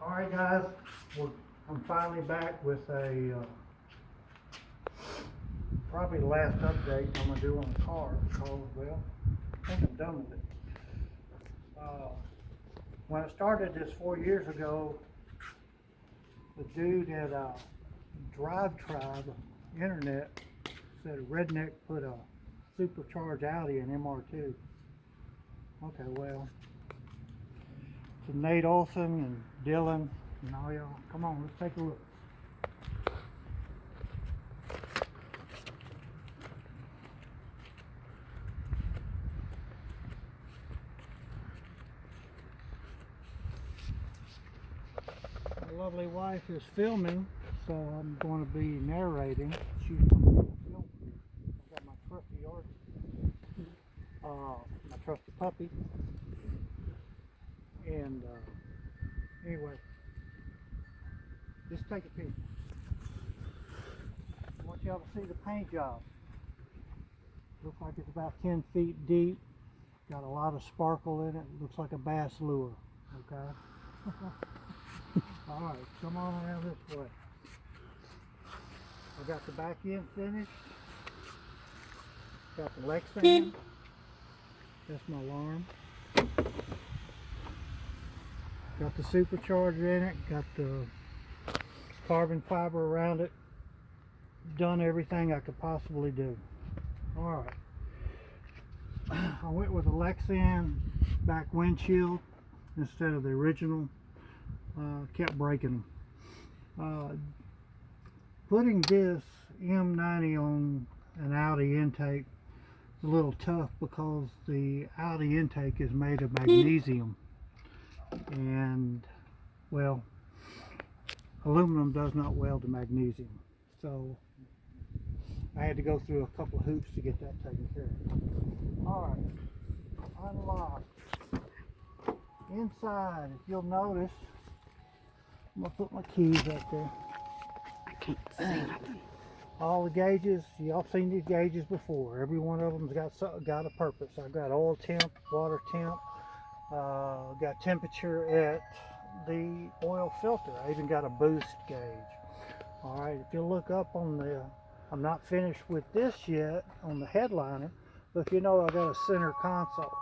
Alright guys, I'm finally back with a probably the last update I'm going to do on the car because, well, I think I'm done with it. When I started this 4 years ago, the dude at Drive Tribe Internet said a redneck put a Supercharged Audi MR2. Okay, well, to Nate Olson and Dylan and all y'all, come on, let's take a look. My lovely wife is filming, so I'm going to be narrating. She's going to be the film crew. I've got my trusty yard, my trusty puppy, and anyway, just take a peek. I want y'all to see the paint job. Looks like it's about 10 feet deep. Got a lot of sparkle in it. Looks like a bass lure. Okay. Alright, come on around this way. I got the back end finished. Got the Lexan. That's my alarm. Got the supercharger in it. Got the carbon fiber around it. Done everything I could possibly do. Alright. I went with a Lexan back windshield instead of the original. Kept breaking them. Putting this M90 on an Audi intake is a little tough because the Audi intake is made of magnesium, and well, aluminum does not weld to magnesium, so I had to go through a couple of hoops to get that taken care of. Alright, unlock. Inside, if you'll notice, I'm going to put my keys up there. I can't see nothing. All the gauges, y'all seen these gauges before. Every one of them's got a purpose. I've got oil temp, water temp, got temperature at the oil filter. I even got a boost gauge. Alright, if you look up on the, I'm not finished with this yet on the headliner, but if you know, I got a center console.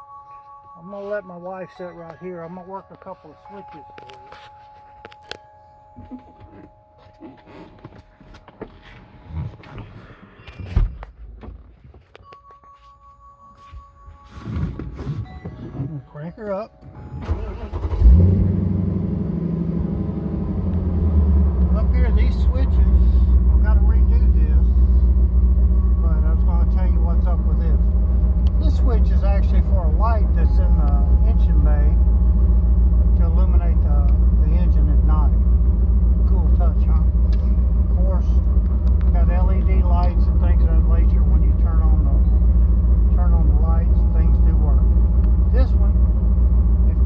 I'm going to let my wife sit right here. I'm going to work a couple of switches for you. Crank her up. Up here, these switches, I've got to redo this, but I was going to tell you what's up with this. This switch is actually for a light that's in the engine bay to illuminate the engine at night. Cool touch, huh? Of course, got LED lights and things of that nature. When you turn on the lights, things do work. This one, if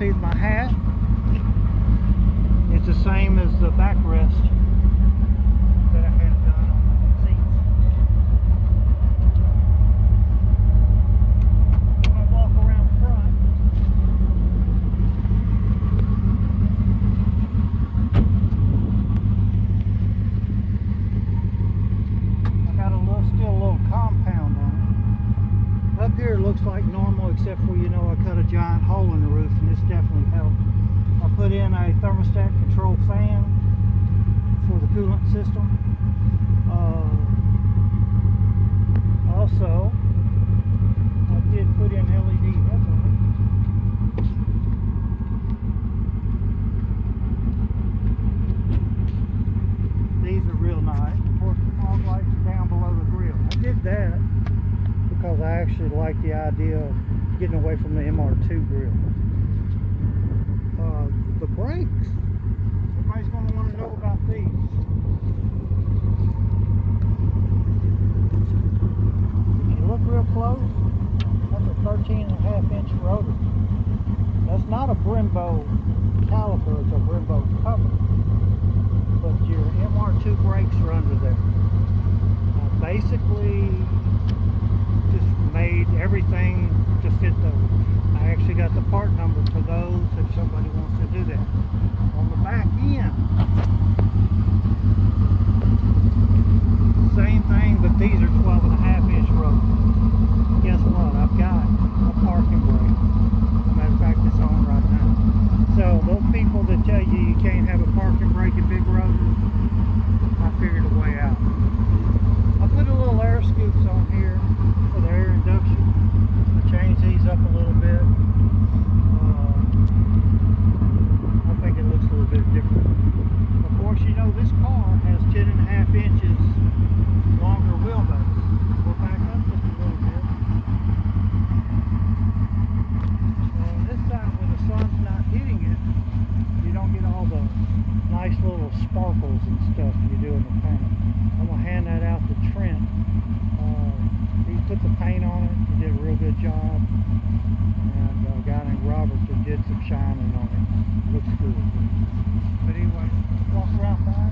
see my hat. It's the same as the backrest that I had done on the seats. When I walk around front, I got still a little compound on it. Up here it looks like normal, except for, you know, I cut a giant hole in the roof, and this definitely helped. I put in a thermostat control fan for the coolant system. Also, I did put in LED headlights. These are real nice. Of course, the fog lights are down below the grill. I did that because I actually like the idea of getting away from the MR2 grill. The brakes. Everybody's going to want to know about these. If you look real close, that's a 13.5-inch rotor. That's not a Brembo caliper, it's a Brembo cover. But your MR2 brakes are under there. Basically, just made everything to fit those. I actually got the part number for those if somebody wants to do that. On the back end, same thing, but these are 12.5-inch rotors. Guess what? I've got a parking brake. As a matter of fact, it's on right now. So those people that tell you you can't have a parking brake in big rotors, I figured a way out. I put a little air scoops on here for the air induction. I changed these up a little bit. I think it looks a little bit different. Of course, you know this car has 10.5 inches longer wheelbase. We'll back up just a little bit. On this side where the sun's not hitting it, you don't get all the nice little sparkles and stuff you do in the paint. I'm going to hand that out to Trent. He put the paint on it. He did a real good job. And a guy named Robert that did some shining on it. Looks good. But anyway, walk around by.